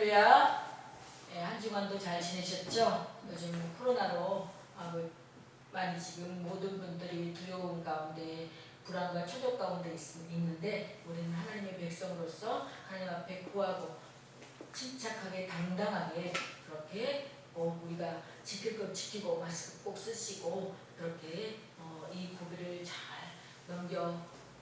할렐루야. 네, 한 주간도 잘 지내셨죠? 요즘 코로나로 많이 지금 모든 분들이 두려움 가운데 불안과 초조 가운데 있는데 우리는 하나님의 백성으로서 하나님 앞에 구하고 침착하게 당당하게 그렇게 우리가 지킬 것 지키고 마스크 꼭 쓰시고 그렇게 이 고비를 잘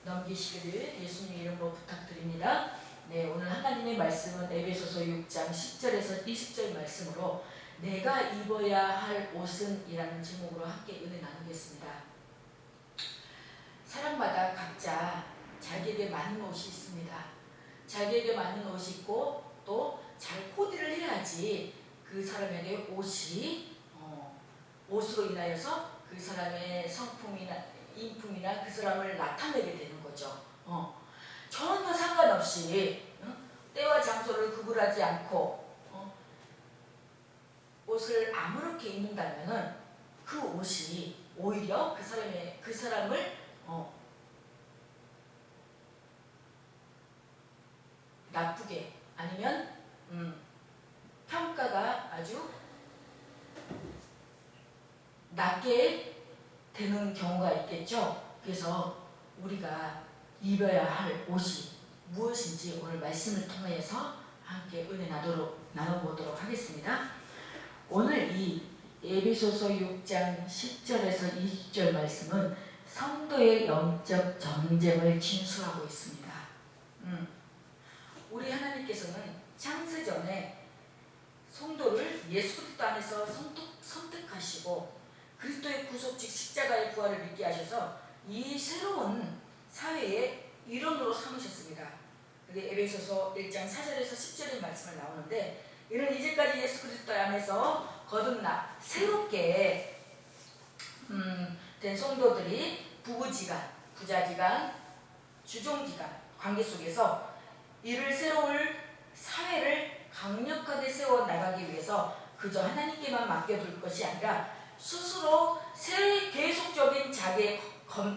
넘기시기를 예수님 이름으로 부탁드립니다. 네, 오늘 하나님의 말씀은 에베소서 6장 10절에서 20절 말씀으로 내가 입어야 할 옷은 이라는 제목으로 함께 은혜 나누겠습니다. 사람마다 각자 자기에게 맞는 옷이 있습니다. 자기에게 맞는 옷이 있고 또 잘 코디를 해야지 그 사람에게 옷이 옷으로 인하여서 그 사람의 성품이나 인품이나 그 사람을 나타내게 되는 거죠. 전혀 상관없이 때와 장소를 구분하지 않고 옷을 아무렇게 입는다면은 그 옷이 오히려 그 사람을 나쁘게 아니면 평가가 아주 낮게 되는 경우가 있겠죠. 그래서 우리가 입어야 할 옷이 무엇인지 오늘 말씀을 통해서 함께 은혜 나눠보도록 하겠습니다. 오늘 이 에베소서 6장 10절에서 20절 말씀은 성도의 영적 전쟁을 진수하고 있습니다. 우리 하나님께서는 창세전에 성도를 예수 그리스도 안에서 선택하시고 그리스도의 구속직 십자가의 부활을 믿게 하셔서 이 새로운 사회의 일원으로 삼으셨습니다. 그게 에베소서 1장 4절에서 10절의 말씀을 나오는데 이는 이제까지 예수 그리스도 안에서 거듭나 새롭게 된 성도들이 부부지간, 부자지간, 주종지간 관계 속에서 이를 새로울 사회를 강력하게 세워 나가기 위해서 그저 하나님께만 맡겨둘 것이 아니라 스스로 계속적인 자기의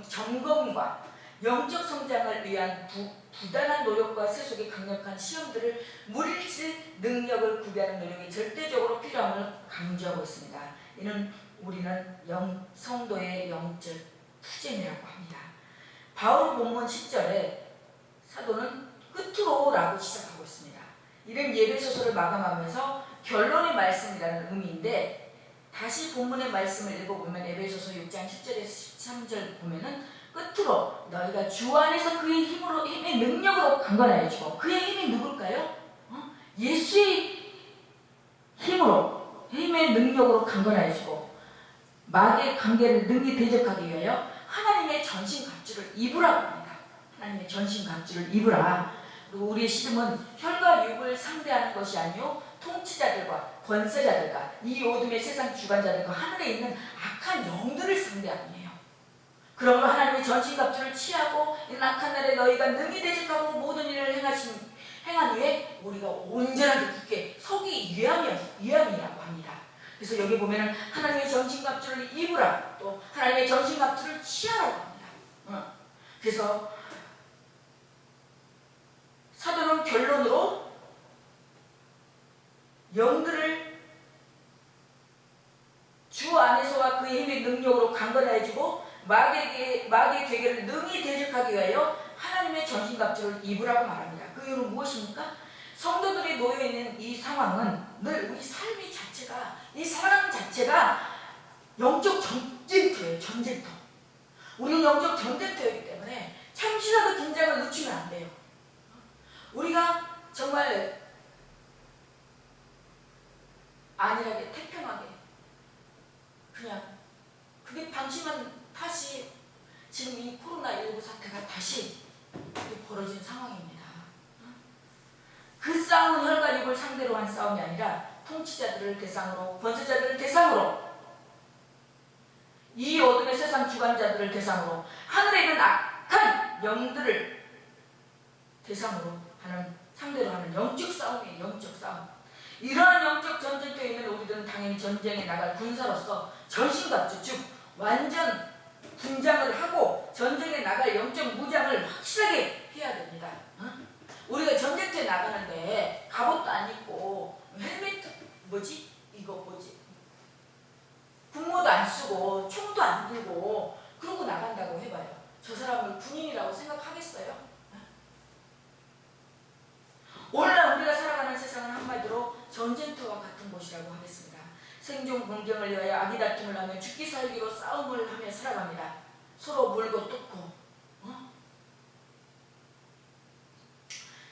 점검과 영적 성장을 위한 부단한 노력과 세속의 강력한 시험들을 물리칠 능력을 구비하는 노력이 절대적으로 필요함을 강조하고 있습니다. 이는 우리는 성도의 영적 투쟁이라고 합니다. 바울 본문 10절에 사도는 끝으로 라고 시작하고 있습니다. 이는 예배소서를 마감하면서 결론의 말씀이라는 의미인데 다시 본문의 말씀을 읽어보면 에베소서 6장 10절에서 13절 보면은 끝으로 너희가 주 안에서 그의 힘의 능력으로 강건하여지고 그의 힘이 누굴까요? 예수의 힘의 능력으로 강건하여지고 마귀의 관계를 능히 대적하기 위하여 하나님의 전신갑주를 입으라고 합니다. 하나님의 전신갑주를 입으라. 그리고 우리의 씨름은 혈과 육을 상대하는 것이 아니요 통치자들과 권세자들과 이 어둠의 세상 주관자들과 하늘에 있는 악한 영들을 상대하는 거예요. 그러므로 하나님의 전신갑주를 취하고 이 악한 날에 너희가 능히 대적하고 모든 일을 행한 후에 우리가 온전하게 굳게 서기 위함이라고 합니다. 그래서 여기 보면은 하나님의 전신갑주를 입으라 또 하나님의 전신갑주를 취하라고 합니다. 그래서 사도는 결론으로 영들을 주 안에서와 그의 힘의 능력으로 강건해지고 마귀의 괴계를 능히 대적하기 위하여 하나님의 전신갑주를 입으라고 말합니다. 그 이유는 무엇입니까? 성도들이 놓여있는 이 상황은 늘 우리 삶의 자체가 이 사랑 자체가 영적 전쟁터예요. 전쟁터. 우리는 영적 전쟁터이기 때문에 잠시라도 긴장을 늦추면 안 돼요. 우리가 정말 안일하게 태평하게 그냥 그게 방심한 탓이 지금 이 코로나19 사태가 다시 벌어진 상황입니다. 그 싸움은 혈과 육을 상대로 한 싸움이 아니라 통치자들을 대상으로 권세자들을 대상으로 이 어둠의 세상 주관자들을 대상으로 하늘에 있는 악한 영들을 대상으로 상대로 하는 영적 싸움이에요. 영적 싸움. 이러한 영적 전쟁터에 있는 우리들은 당연히 전쟁에 나갈 군사로서 전신갑주 즉 완전 분장을 하고 전쟁에 나갈 영적 무장을 확실하게 해야 됩니다. 우리가 전쟁터에 나가는데 갑옷도 안 입고 뭐지? 이거 뭐지? 군모도 안 쓰고 총도 안 들고 그러고 나간다고 해봐요. 저 사람을 군인이라고 생각하겠어요? 오늘날 우리가 살아가는 세상은 한마디로 전쟁터와 같은 곳이라고 하겠습니다. 생존 공경을 위하여 악의 다툼을 하며 죽기 살기로 싸움을 하며 살아갑니다. 서로 물고 뜯고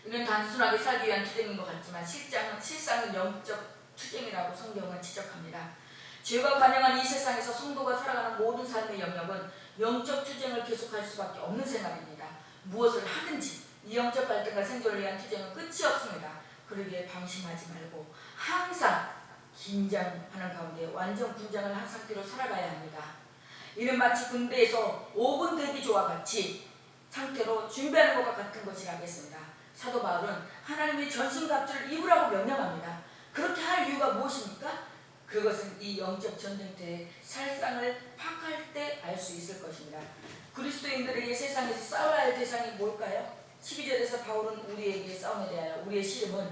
이는 단순하게 살기 위한 투쟁인 것 같지만 실상은 영적 투쟁이라고 성경은 지적합니다. 죄가 관영한 이 세상에서 성도가 살아가는 모든 삶의 영역은 영적 투쟁을 계속할 수밖에 없는 생각입니다. 무엇을 하든지 이 영적 갈등과 생존을 위한 투쟁은 끝이 없습니다. 그러기에 방심하지 말고 항상 긴장하는 가운데 완전 군장을 한 상태로 살아가야 합니다. 이는 마치 군대에서 5분 대기조와 같이 상태로 준비하는 것과 같은 것이라겠습니다. 사도 바울은 하나님의 전신갑주를 입으라고 명령합니다. 그렇게 할 이유가 무엇입니까? 그것은 이 영적 전쟁터의 살상을 파악할 때 알 수 있을 것입니다. 그리스도인들에게 세상에서 싸워야 할 대상이 뭘까요? 12절에서 바울은 우리에게 싸움에 대하여 우리의 씨름은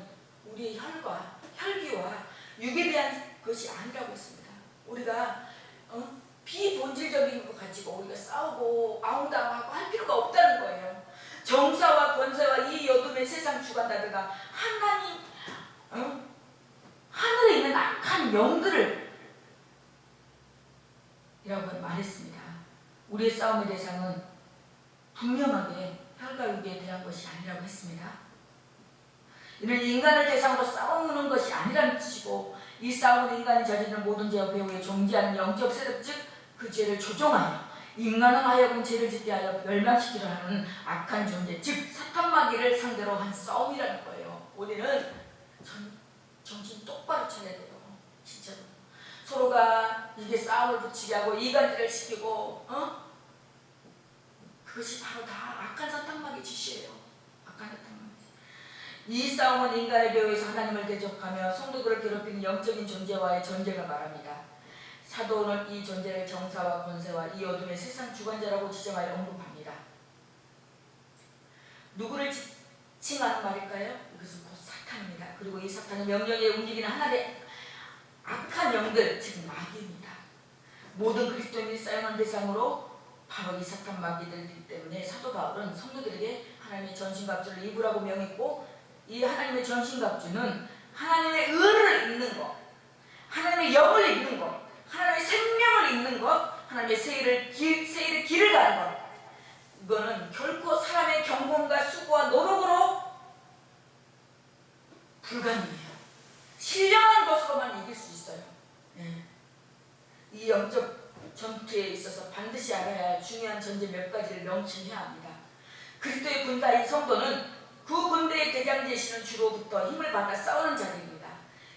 우리의 혈기와 육에 대한 것이 아니라고 했습니다. 우리가 비본질적인 것 가지고 우리가 싸우고 아웅다웅하고 할 필요가 없다는 거예요. 정사와 권세와 이 어둠의 세상 주관자들과 하나님 하늘에 있는 악한 영들을 이라고 말했습니다. 우리의 싸움의 대상은 분명하게 혈과 육에 대한 것이 아니라고 했습니다. 이는 인간을 대상으로 싸우는 것이 아니라는 뜻이고 이 싸움은 인간이 저지르는 모든 죄와 배후에 존재하는 영적 세력 즉 그 죄를 조종하여 인간은 하여금 죄를 짓게 하여 멸망시키려 하는 악한 존재 즉 사탄마귀를 상대로 한 싸움이라는 거예요. 우리는 정신 똑바로 차려야 돼요. 진짜로. 서로가 이게 싸움을 붙이게 하고 이간질을 시키고 그것이 바로 다 악한 사탄마귀 짓이에요. 악한 사탄마귀. 이 싸움은 인간의 배후에서 하나님을 대적하며 성도들을 괴롭히는 영적인 존재와의 전쟁을 말합니다. 사도는 이 존재를 정사와 권세와 이 어둠의 세상 주관자라고 지정하여 언급합니다. 누구를 지칭하는 말일까요? 이것은 곧 사탄입니다. 그리고 이 사탄은 명령에 움직이는 하나의 악한 영들, 즉 마귀입니다. 모든 그리스도인이 사용한 대상으로 바로 이 사탄 마귀들이기 때문에 사도 바울은 성도들에게 하나님의 전신갑주를 입으라고 명했고 이 하나님의 전신갑주는 하나님의 의를 입는 것, 하나님의 영을 입는 것, 하나님의 생명을 입는 것, 하나님의 세일의 길을 가는 것. 이거는 결코 사람의 경건과 수고와 노력으로 불가능해요. 신령한 것으로만 이길 수 있어요. 이 영적 전투에 있어서 반드시 알아야 할 중요한 전제 몇 가지를 명심해야 합니다. 그리스도의 군사인 성도는 그 군대의 대장 제시는 주로부터 힘을 받아 싸우는 자들입니다.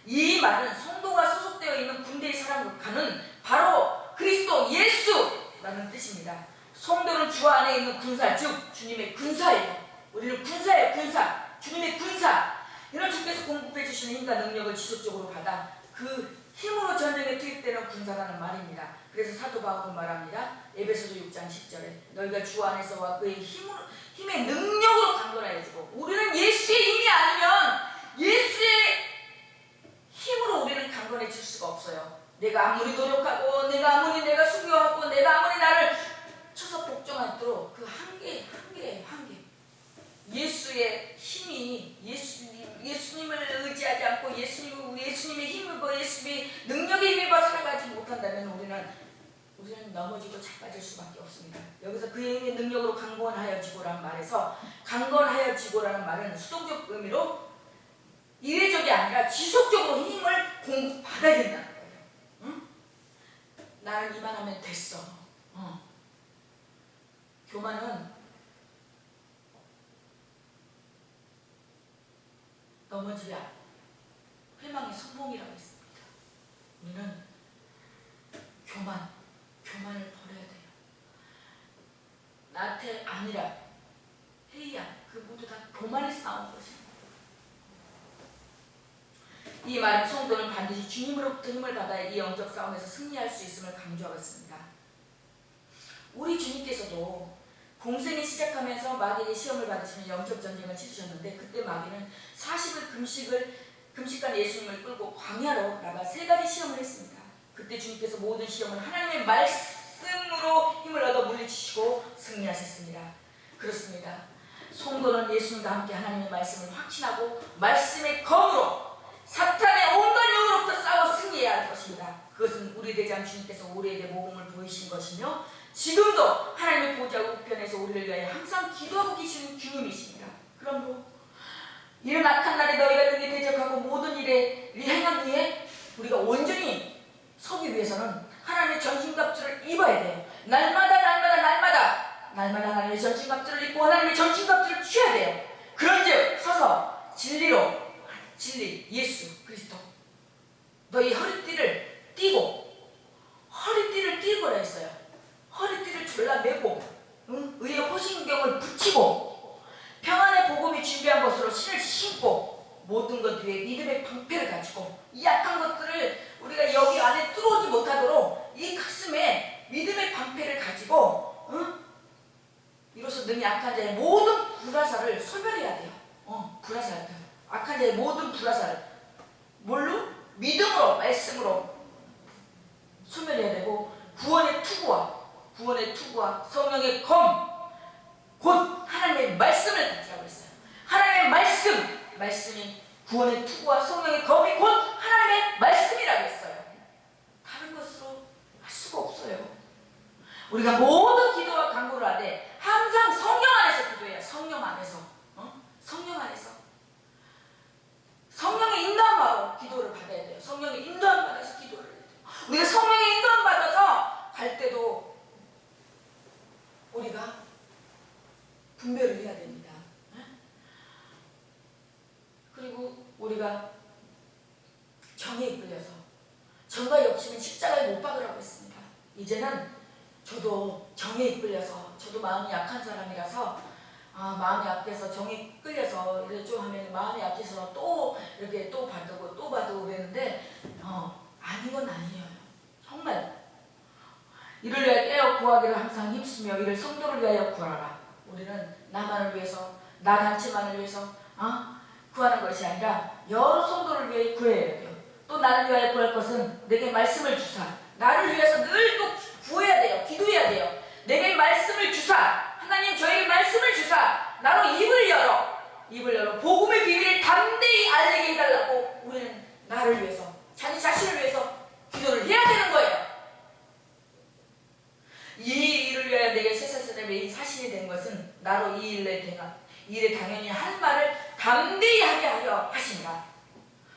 이 말은 성도가 소속되어 있는 군대의 사람과는 바로 그리스도 예수라는 뜻입니다. 성도는 주 안에 있는 군사, 즉 주님의 군사예요. 우리는 군사예요. 군사. 주님의 군사. 이런 주께서 공급해 주시는 힘과 능력을 지속적으로 받아 그 힘으로 전쟁에 투입되는 군사라는 말입니다. 그래서 사도 바울은 말합니다. 에베소서 6장 10절에 너희가 주 안에서와 그의 힘의 능력으로 강건하여지고 우리는 예수의 힘이 아니면 예수의 힘으로 우리는 강건해질 수가 없어요. 내가 아무리 노력하고 내가 수고하고 내가 아무리 나를 쳐서 복종하도록 그 한계예요. 예수의 힘이 예수님을 의지하지 않고 예수님의 힘을 예수님의 능력에 힘입어 살아가지 못한다면 우리는 넘어지고 자빠질 수밖에 없습니다. 여기서 그의 힘의 능력으로 강건하여지고라는 말에서 강건하여지고라는 말은 수동적 의미로 이례적이 아니라 지속적으로 힘을 공급받아야 된다는 거예요. 응? 나는 이만하면 됐어. 교만은 넘어지야 회망의 성공이라고 했습니다. 우리는 교만을 버려야 돼요. 나태 아니라 회의야 그 모두 다 교만에서 나온 것입니다. 이 말은 성도는 반드시 주님으로부터 힘을 받아야 이 영적 싸움에서 승리할 수 있음을 강조하고 있습니다. 우리 주님께서도 공생이 시작하면서 마귀에게 시험을 받으시며 영적 전쟁을 치르셨는데 그때 마귀는 40일 금식을 금식한 예수님을 끌고 광야로 나가 3가지 시험을 했습니다. 그때 주님께서 모든 시험을 하나님의 말씀으로 힘을 얻어 물리치시고 승리하셨습니다. 그렇습니다. 성도는 예수님과 함께 하나님의 말씀을 확신하고 말씀의 검으로 사탄의 온갖 영으로부터 싸워 승리해야 할 것입니다. 그것은 우리 대장 주님께서 우리에게 모범을 보이신 것이며 지금도 하나님의 보좌 우편에서 우리를 위하여 항상 기도하고 계시는 주님이십니다. 그러므로 이런 악한 날에 너희가 능히 대적하고 모든 일에 행한 후에 우리가 온전히 서기 위해서는 하나님의 전신갑주를 입어야 돼요. 날마다 하나님의 전신갑주를 입고 하나님의 전신갑주를 취해야 돼요. 그런즉 서서 진리로 진리 예수 그리스도 너희 허리띠를 띠고 허리띠를 띠고라 했어요. 허리띠를 졸라매고 의의 호신경을 붙이고 평안의 복음이 준비한 것으로 신을 신고 모든 것 위에 믿음의 방패를 가지고 이 약한 것들을 우리가 여기 안에 들어오지 못하도록 이 가슴에 믿음의 방패를 가지고 이로써 능히 악한 자의 모든 불화살을 소멸해야 돼요. 불화살 악한 자의 모든 불화살을 뭘로? 믿음으로 말씀으로 소멸해야 되고 구원의 투구와 성령의 검 곧 하나님의 말씀을 가지라고 했어요. 하나님의 말씀이 구원의 투구와 성령의 검이 곧 하나님의 말씀이라고 했어요. 다른 것으로 할 수가 없어요. 우리가 모든 기도와 간구를 하되 항상 성령 안에서 기도해야 성령 안에서 성령의 인도함으로 기도를 받아야 돼요. 성령의 인도함 받아서 기도를 해야 돼요. 우리가 성령의 인도함 받아서 갈 때도 우리가 분별을 해야 됩니다. 그리고 우리가 정에 이끌려서 정과 욕심은 십자가에 못 박으라고 했습니다. 이제는 저도 정에 이끌려서 저도 마음이 약한 사람이라서 마음이 약해서 정에 끌려서 이렇게 좀 하면 마음이 약해서 또 이렇게 또 받고 그랬는데 아닌 건 아니에요. 정말 이를 위하여 깨어 구하기를 항상 힘쓰며 이를 성도를 위하여 구하라. 우리는 나만을 위해서 나 단체만을 위해서 구하는 것이 아니라 여러 성도를 위해 구해야 돼요. 또 나를 위하여 구할 것은 내게 말씀을 주사. 나를 위해서 늘 또 구해야 돼요. 기도해야 돼요. 내게 말씀을 주사. 하나님 저에게 말씀을 주사. 나로 입을 열어 복음의 비밀을 담대히 알리게 해달라고 우리는 나를 위해서 자기 자신을 위해서 기도를 해야 되는 거예요. 이 일을 위하여 내게 쇠사슬의 메인 사신이 된 것은 나로 이 일에 당연히 할 말을 담대히 하게 하려 하신다.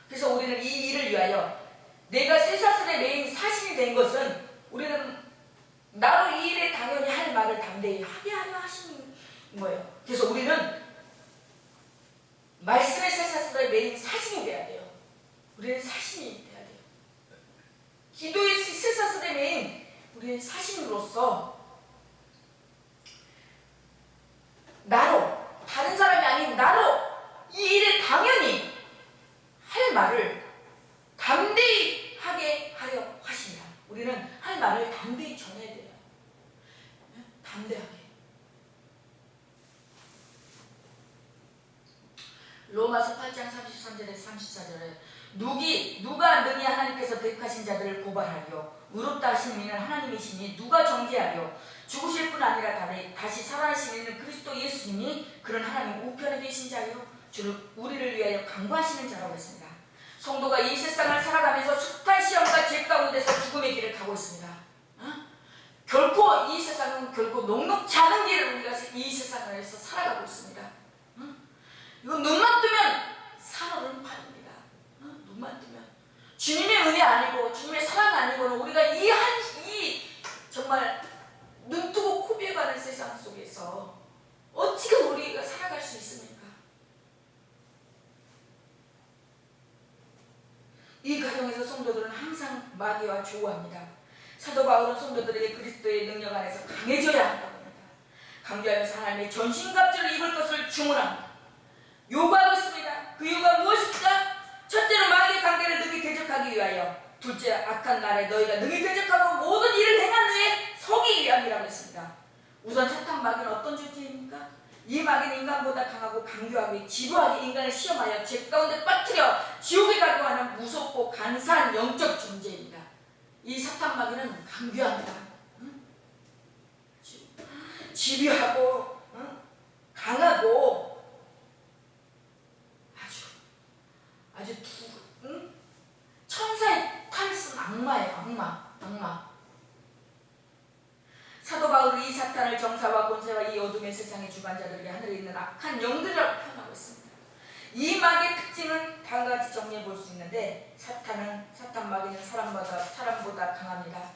그래서 우리는 이 일을 위하여 내가 쇠사슬의 메인 사신이 된 것은 우리는 나로 이 일에 당연히 할 말을 담대히 하게 하려 하시는 거예요. 그래서 우리는 말씀의 쇠사슬의 메인 사신이 돼야 돼요. 우리는 사신이 돼야 돼요. 기도의 쇠사슬의 메인 우리는 사신으로서 나로 다른 사람이 아닌 나로 이 일에 당연히 할 말을 담대히 하게 하려 하신다. 우리는 할 말을 담대히 전해야 돼요. 담대하게. 로마서 8장 33절에서 34절에 누가 능히 하나님께서 택하신 자들을 고발하리요 의롭다 하시는 이는 하나님이시니 누가 정죄하리요 죽으실 뿐 아니라 다시 살아나신 이는 그리스도 예수님이 그런 하나님 우편에 계신 자요 주를 우리를 위하여 강구하시는 자라고 했습니다. 성도가 이 세상을 살아가면서 숱한 시험과 죄 가운데서 죽음의 길을 가고 있습니다. 결코 이 세상은 녹록지 않은 길을 우리가 이 세상에서 살아가고 있습니다. 이건 눈만 뜨면 살얼음 판입니다. 눈만 뜨면 주님의 은혜 아니고 주님의 사랑 아니고는 우리가 이 정말 눈 뜨고 코 비어가는 세상 속에서 어떻게 우리가 살아갈 수 있습니까? 이 과정에서 성도들은 항상 마귀와 조우합니다. 사도 바울은 성도들에게 그리스도의 능력 안에서 강해져야 한다고 합니다. 강조하면서 하나님의 전신갑주를 입을 것을 주문합니다. 요구하고 있습니다. 그 요구가 무엇입니까? 첫째로 마귀의 관계를 능히 대적하기 위하여, 둘째 악한 날에 너희가 능히 대적하고 모든 일을 행한 후에 서기 위함이라고 했습니다. 우선 사탄 마귀는 어떤 존재입니까? 이 마귀는 인간보다 강하고 강교하고 지루하게 인간을 시험하여 죄 가운데 빠뜨려 지옥에 가고 하는 무섭고 간사한 영적 존재입니다. 이 사탄 마귀는 강교합니다. 응? 지루하고 강하고 아주 천사의 탈을 쓴 악마예요. 악마. 사도 바울은 이 사탄을 정사와 권세와 이 어둠의 세상의 주관자들에게 하늘에 있는 악한 영들이라고 표현하고 있습니다. 이 마귀의 특징은 다음과 같이 정리해 볼 수 있는데, 사탄 마귀는 사람보다 강합니다.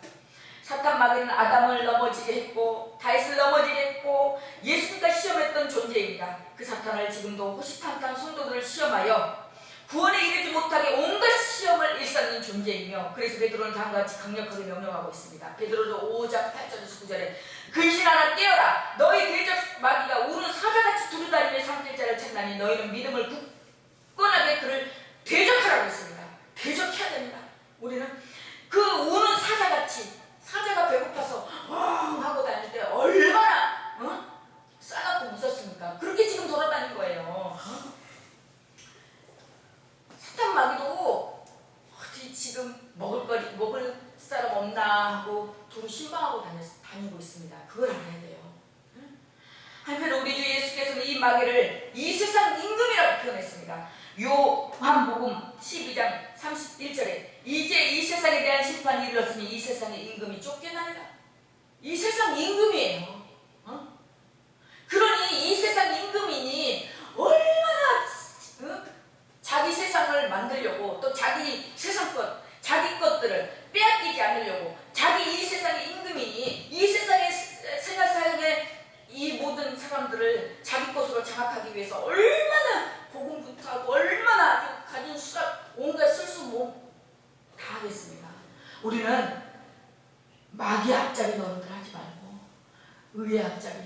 사탄 마귀는 아담을 넘어지게 했고 다윗을 넘어지게 했고 예수님과 시험했던 존재입니다. 그 사탄을 지금도 호시탐탐 성도들을 시험하여 구원에 이르지 못하게 온갖 시험을 일삼는 존재이며, 그래서 베드로는 다음과 같이 강력하게 명령하고 있습니다. 베드로도 5장 8절에서 9절에 근신하라 깨어라 너희 대적 마귀가 우는 사자같이 두루다니며 삼킬 자를 찾나니 너희는 믿음을 굳건하게 그를 대적하라고 했습니다. 대적해야 됩니다. 우리는 그 우는 사자가 배고파서 하고 다닐 때 얼마나 싸납고 무섭습니까? 그렇게 지금 돌아다닌 거예요. 사탄 마귀도 어디 지금 먹을 사람 없나 하고 좀 신방하고 다니고 있습니다. 그걸 알아야 돼요. 한편 우리 주 예수께서는 이 마귀를 이 세상 임금이라고 표현했습니다. 요한복음 12장 31절에 이제 이 세상에 대한 심판이 이르렀으니 이 세상의 임금이 쫓겨나리라. 이 세상 임금이에요. 그러니 이 세상 임금이니 얼마나 자기 세상을 만들려고, 또 자기 세상 자기 것들을 빼앗기지 않으려고, 자기 이 세상의 임금이니 이 세상의 생활사역의 이 모든 사람들을 자기 것으로 장악하기 위해서 얼마나 고군분투하고 얼마나 아주 가진 수락 온갖 쓸수 다 하겠습니다. 우리는 마귀 앞자리 노릇을 하지 말고 의의 앞자리,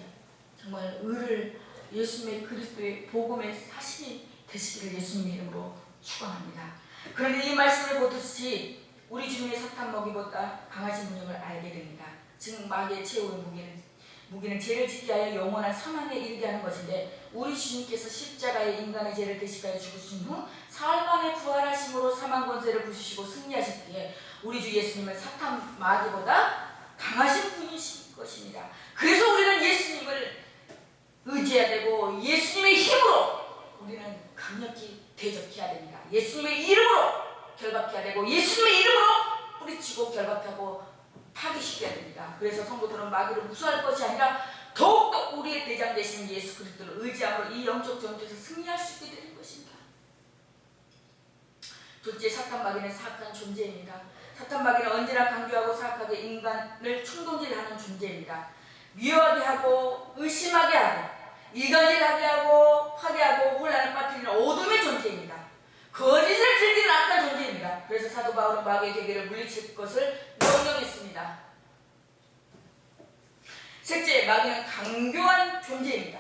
정말 의를 예수님의 그리스도의 복음의 사신이 되시기를 예수님의 이름으로 축원합니다. 그런데 이 말씀을 보듯이 우리 주님의 사탄 먹이보다 강하신 분임을 알게 됩니다. 지금 마귀의 최후의 무기는 죄를 짓게 하여 영원한 사망에 이르게 하는 것인데, 우리 주님께서 십자가에 인간의 죄를 대신하여 죽으신 후 사흘 만에 부활하심으로 사망 권세를 부수시고 승리하셨기에 우리 주 예수님은 사탄 마귀보다 강하신 분이신 것입니다. 그래서 우리는 예수님을 의지해야 되고 예수님의 힘으로 우리는 강력히 대적해야 됩니다. 예수님의 이름으로 결박해야 되고 예수님의 이름으로 뿌리치고 결박하고 파괴시켜야 됩니다. 그래서 성도들은 마귀를 무서워할 것이 아니라 더욱더 우리의 대장 되신 예수 그리스도를 의지함으로 이 영적 전투에서 승리할 수 있게 되는 것입니다. 둘째, 사탄 마귀는 사악한 존재입니다. 사탄 마귀는 언제나 강교하고 사악하게 인간을 충동질하는 존재입니다. 미워하게 하고 의심하게 하고 이간질하게 하고 파괴하고 혼란을 빠뜨리는 어둠의 존재입니다. 거짓을 즐기는 악한 존재입니다. 그래서 사도 바울은 마귀의 계계를 물리칠 것을 명령했습니다. 셋째, 마귀는 강교한 존재입니다.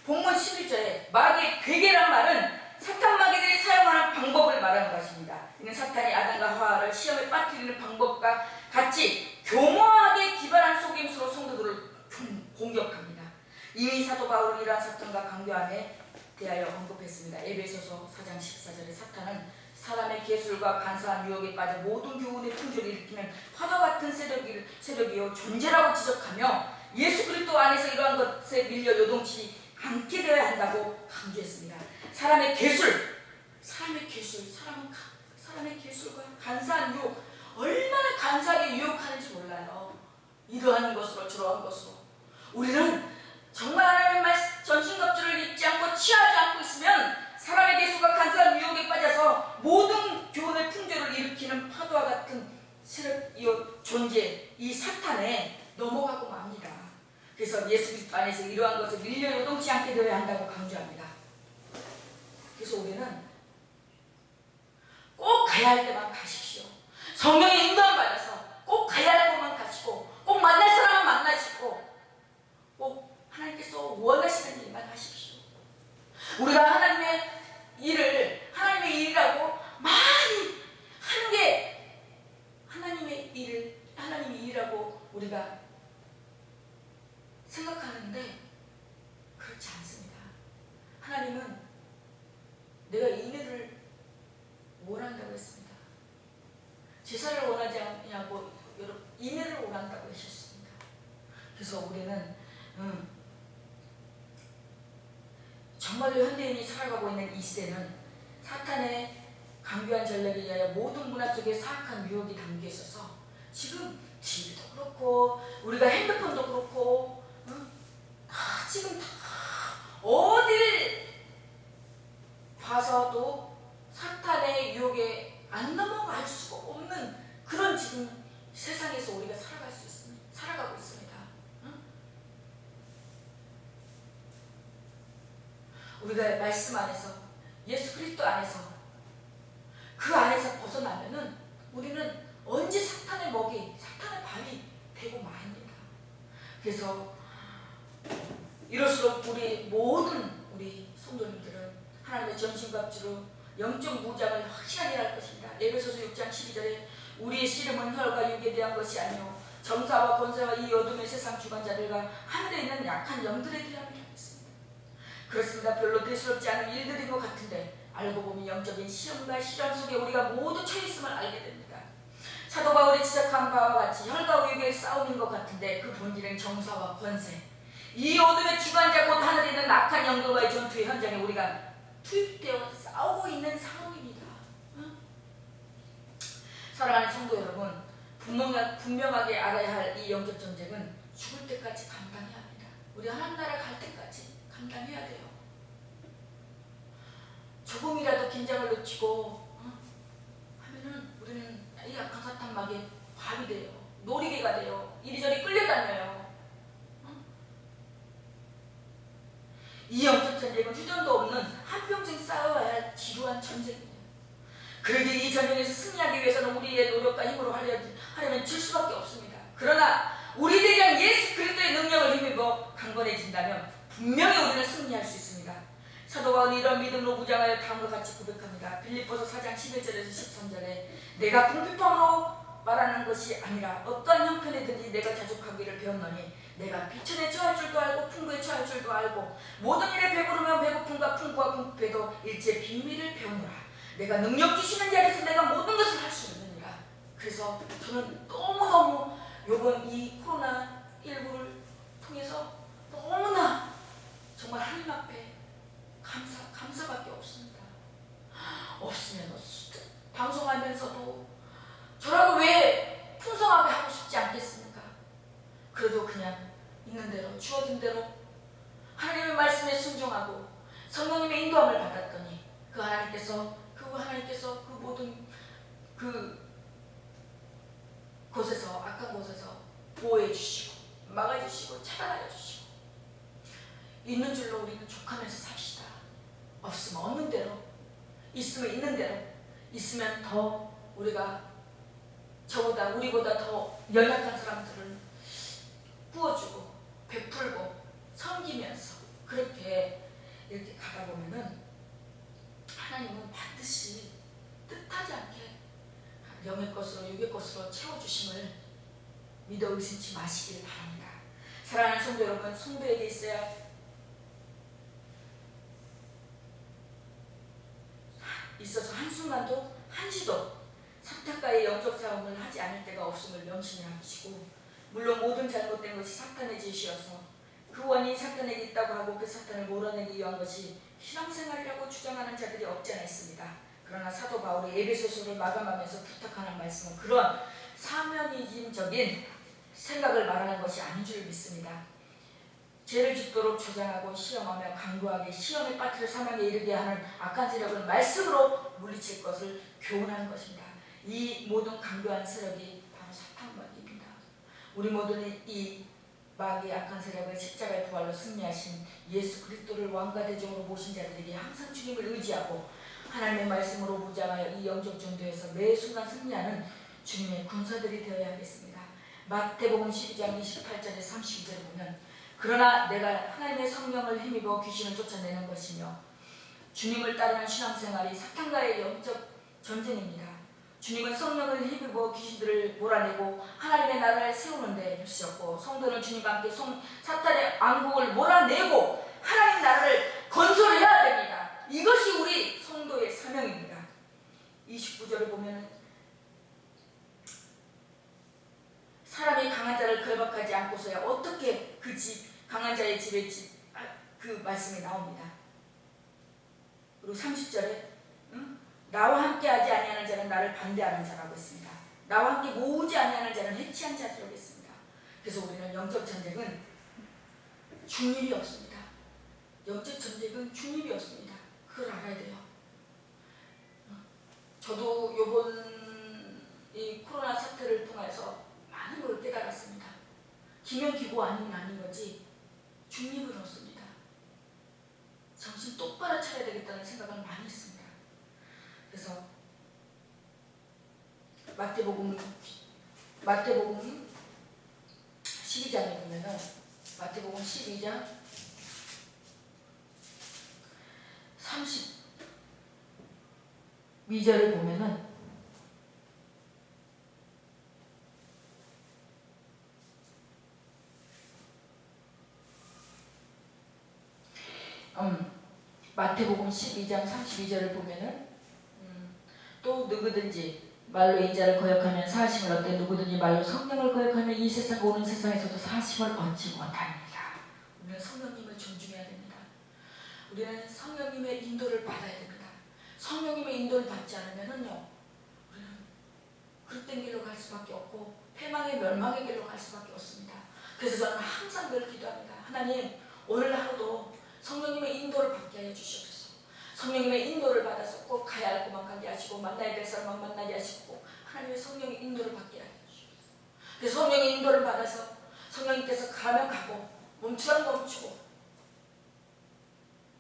본문 11절에 마귀의 괴계란 말은 사탄 마귀들이 사용하는 방법을 말하는 것입니다. 이는 사탄이 아담과 하와를 시험에 빠뜨리는 방법과 같이 교묘하게 기발한 속임수로 성도들을 공격합니다. 이미 사도 바울은 이러한 사탄과 강교함에 대하여 언급했습니다. 에베소서 4장 14절에 사탄은 사람의 계술과 간사한 유혹에 빠져 모든 교훈의 풍조를 일으키는 파도 같은 세력이요 존재라고 지적하며 예수 그리스도 안에서 이러한 것에 밀려 요동치지 않게 되어야 한다고 강조했습니다. 사람의 계술과 간사한 유혹, 얼마나 간사하게 유혹하는지 몰라요. 이러한 것으로 저러한 것으로 우리는 정말 하나님의 말씀 전신갑주를 입지 않고 취하지 않고 있으면 사람의 계수가 간사한 유혹에 빠져서 모든 교훈의 풍조를 일으키는 파도와 같은 세력이요 존재, 이 사탄에 넘어가고 맙니다. 그래서 예수 그리스도 안에서 이러한 것을 밀려 요동치 않게 되어야 한다고 강조합니다. 그래서 우리는 꼭 가야 할 때만 가십시오. 성령의 인도함 받아서 꼭 가야 할 곳만 가시고 꼭 만날 사람은 만나시고 꼭 하나님께서 원하시는 일만 하십시오. 우리가 하나님의 일이라고 많이 하는 게 하나님의 일이라고 우리가 생각하는데 그렇지 않습니다. 원한다고 했습니다. 제사를 원하지 않냐고 여러분 인애를 원한다고 하셨습니다. 그래서 우리는 정말로 현대인이 살아가고 있는 이 시대는 사탄의 강교한 전략에 의하여 모든 문화 속에 사악한 유혹이 담겨 있어서 지금 TV도 그렇고 우리가 핸드폰도 그렇고 지금 다 어딜 봐서도 사탄의 유혹에 안 넘어갈 수가 없는 그런 지금 세상에서 우리가 살아가고 있습니다. 우리가 말씀 안에서 예수 그리스도 안에서 그 안에서 벗어나면은 우리는 언제 사탄의 먹이, 사탄의 밥이 되고 말입니다. 그래서 이럴수록 우리 모든 우리 성도님들은 하나님의 전신갑주로 영적 무장을 확실하게 할 것입니다. 에베소서 6장 12절에 우리의 씨름은 혈과 육에 대한 것이 아니요 정사와 권세와 이 어둠의 세상 주관자들과 하늘에 있는 약한 영들에 대함이라고 했습니다. 그렇습니다. 별로 대수롭지 않은 일들인 것 같은데 알고 보면 영적인 시험과 시련 속에 우리가 모두 처해 있음을 알게 됩니다. 사도 바울이 지적한 바와 같이 혈과 육의 싸움인 것 같은데 그 본질은 정사와 권세, 이 어둠의 주관자 곧 하늘에 있는 악한 영들과의 전투의 현장에 우리가 투입되어 싸우고 있는 상황입니다. 사랑하는 성도 여러분, 분명하게 알아야 할 이 영적 전쟁은 죽을 때까지 감당해야 합니다. 우리 하나님 나라 갈 때까지 감당해야 돼요. 조금이라도 긴장을 놓치고 하면은 우리는 이 악한 사탄 막에 밥이 돼요. 놀이개가 돼요. 이리저리 끌려다녀요. 이 영적 전쟁은 휴전도 없는 한평생 싸워야 할 지루한 전쟁이에요. 그러기에 이 전쟁에서 승리하기 위해서는 우리의 노력과 힘으로 하려면 질 수밖에 없습니다. 그러나 우리들이 대한 예수 그리스도의 능력을 힘입어 강건해진다면 분명히 우리는 승리할 수 있습니다. 사도 바울이 이런 믿음으로 무장하여 다음과 같이 고백합니다. 빌립보서 4장 11절에서 13절에 내가 궁핍함으로 말하는 것이 아니라 어떠한 형편이든지 내가 자족하기를 배웠노니 내가 비천에 처할 줄도 알고 풍부에 처할 줄도 알고 모든 일에 배부르면 배고픔과 풍부와 궁핍에도 일제 비밀을 배우노라. 내가 능력 주시는 자리에서 내가 모든 것을 할 수 있느니라. 그래서 저는 너무너무 요번 이 코로나19를 통해서 너무나 정말 하나님 앞에 감사밖에 없습니다. 없으면 방송하면서도 저라고 왜 풍성하게 하고 싶지 않겠습니까? 그래도 그냥 있는 대로 주어진 대로 하나님의 말씀에 순종하고 성령님의 인도함을 받았더니 그 하나님께서 그 모든 곳에서 악한 곳에서 보호해 주시고 막아 주시고 차단하여 주시고 있는 줄로 우리는 족하면서 삽시다. 없으면 없는 대로, 있으면 있는 대로, 있으면 더 우리가 우리보다 더 연약한 사람들을 구워주고 베풀고 섬기면서 그렇게 이렇게 가다 보면은 하나님은 반드시 뜻하지 않게 영의 것으로 육의 것으로 채워주심을 믿어 의심치 마시길 바랍니다. 사랑하는 성도 여러분, 성도에게 있어야 있어서 한순간도 한시도 사탄과의 영적 싸움을 하지 않을 때가 없음을 명심해 하시고, 물론 모든 잘못된 것이 사탄의 짓이어서 그 원인이 사탄에게 있다고 하고 그 사탄을 몰아내기 위한 것이 신앙생활이라고 주장하는 자들이 없지 않아 있습니다. 그러나 사도 바울이 에베소서를 마감하면서 부탁하는 말씀은 그런 사면이즘적인 생각을 말하는 것이 아닌 줄 믿습니다. 죄를 짓도록 조장하고 시험하며 강구하게 시험에 빠뜨려 사망에 이르게 하는 악한 세력을 말씀으로 물리칠 것을 교훈하는 것입니다. 이 모든 강교한 세력이 바로 사탄마귀입니다. 우리 모두는 이 마귀의 악한 세력을 십자가의 부활로 승리하신 예수 그리스도를 왕과 대종으로 모신 자들에게 항상 주님을 의지하고 하나님의 말씀으로 무장하여 이 영적 전투에서 매 순간 승리하는 주님의 군사들이 되어야 하겠습니다. 마태복음 12장 28절에 32절에 보면 그러나 내가 하나님의 성령을 힘입어 귀신을 쫓아내는 것이며 주님을 따르는 신앙생활이 사탄과의 영적 전쟁입니다. 주님은 성령을 힘입어 귀신들을 몰아내고 하나님의 나라를 세우는 데 쓰셨고 성도는 주님과 함께 사탄의 왕국을 몰아내고 하나님 나라를 건설해야 됩니다. 이것이 우리 성도의 사명입니다. 이 29절을 보면 사람이 강한 자를 결박하지 않고서야 어떻게 그 강한 자의 집에 그 말씀이 나옵니다. 그리고 30절에 나와 함께 하지 아니하는 자는 나를 반대하는 자라고 했습니다. 나와 함께 모으지 아니하는 자는 해치한 자라고 했습니다. 그래서 우리는 영적 전쟁은 중립이 없습니다. 영적 전쟁은 중립이 없습니다. 그걸 알아야 돼요. 저도 요번 이 코로나 사태를 통해서 많은 걸 깨달았습니다. 기면기고 아니면 아닌 거지 중립은 없습니다. 정신 똑바로 차려야 되겠다는 생각을 많이 했습니다. 그래서 마태복음 12장에 보면은 마태복음 12장 32절을 보면은 마태복음 12장 32절을 보면은 또 누구든지 말로 인자를 거역하면 사심을 얻되 누구든지 말로 성령을 거역하면 이 세상 오는 세상에서도 사심을 얻지 못합니다. 우리는 성령님을 존중해야 됩니다. 우리는 성령님의 인도를 받아야 됩니다. 성령님의 인도를 받지 않으면은요, 우리는 그릇된 길로 갈 수밖에 없고 패망의 멸망의 길로 갈 수밖에 없습니다. 그래서 저는 항상 늘 기도합니다. 하나님, 오늘 하루도 성령님의 인도를 받게 하여 주시옵소서. 성령님의 인도를 받아서 꼭 가야 할 곳만 가게 하시고 만나야 될 사람만 만나게 하시고 하나님의 성령의 인도를 받게 하여 주시옵소서. 그래서 성령의 인도를 받아서 성령님께서 가면 가고 멈추라면 멈추고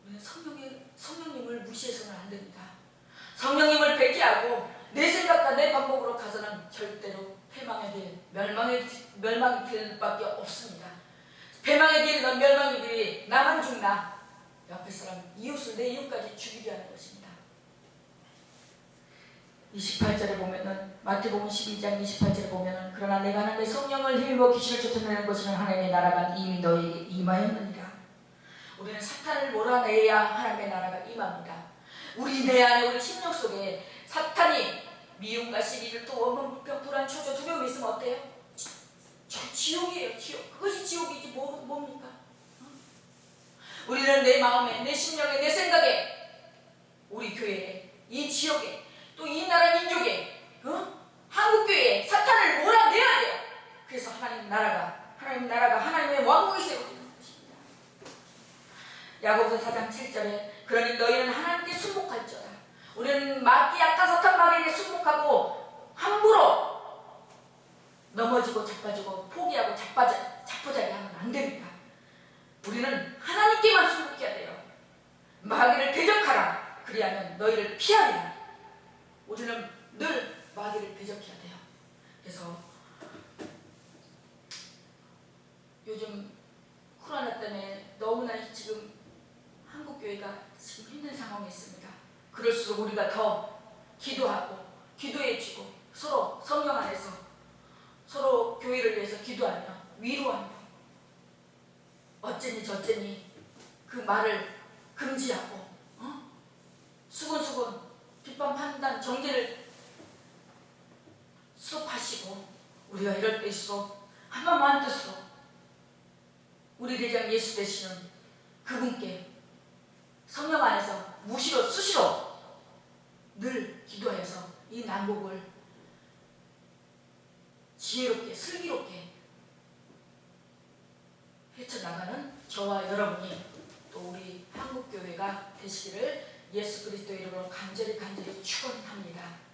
우리는 성령님을 무시해서는 안 됩니다. 성령님을 배제하고 내 생각과 내 방법으로 가서는 절대로 패망의 길, 멸망의 길밖에 없습니다. 패망의 길이나 멸망의 길이 나만 죽나 옆에 사람, 이웃을 내 이웃까지 죽이게 하는 것입니다. 28절에 보면은 마태복음 12장 28절에 보면은 그러나 내가 하나님의 성령을 힘입어 귀신을 쫓아내는 것은 하나님의 나라가 이미 너에게 임하였느니라. 우리는 사탄을 몰아내야 하나님의 나라가 임합니다. 우리 내 안에 우리 심령 속에 사탄이 미움과 시기를 또 원망 불평 불안 초조 두려움이 있으면 어때요? 저 지옥이에요. 지옥. 그것이 지옥이지 뭡니까? 우리는 내 마음에, 내 심령에, 내 생각에, 우리 교회에, 이 지역에, 또 이 나라 민족에, 한국교회에 사탄을 몰아내야 돼요. 그래서 하나님 나라가 하나님의 왕국이 세워지는 것입니다. 야고보서 4장 7절에 그러니 너희는 하나님께 순복할지어다. 우리는 마귀 약한 사탄 마귀에게 순복하고 함부로 넘어지고 자빠지고 포기하고 자포자기 하면 안 됩니다. 우리는 하나님께만 순복해야 돼요. 마귀를 대적하라. 그리하면 너희를 피하리라. 우리는 늘 마귀를 대적해야 돼요. 그래서 요즘 코로나 때문에 너무나 지금 한국교회가 지금 힘든 상황에 있습니다. 그럴수록 우리가 더 기도하고 기도해주고 서로 성령 안에서 서로 교회를 위해서 기도하며 위로하며 어쩌니 저쩌니 그 말을 금지하고 수근수근 비판 판단 정죄를 수업하시고 우리가 이럴 때일수록 한마음 뜻으로 우리 대장 예수 되시는 그분께 성령 안에서 무시로 수시로 늘 기도해서 이 난국을 지혜롭게 슬기롭게 헤쳐나가는 저와 여러분이 또 우리 한국교회가 되시기를 예수 그리스도 이름으로 간절히 축원합니다.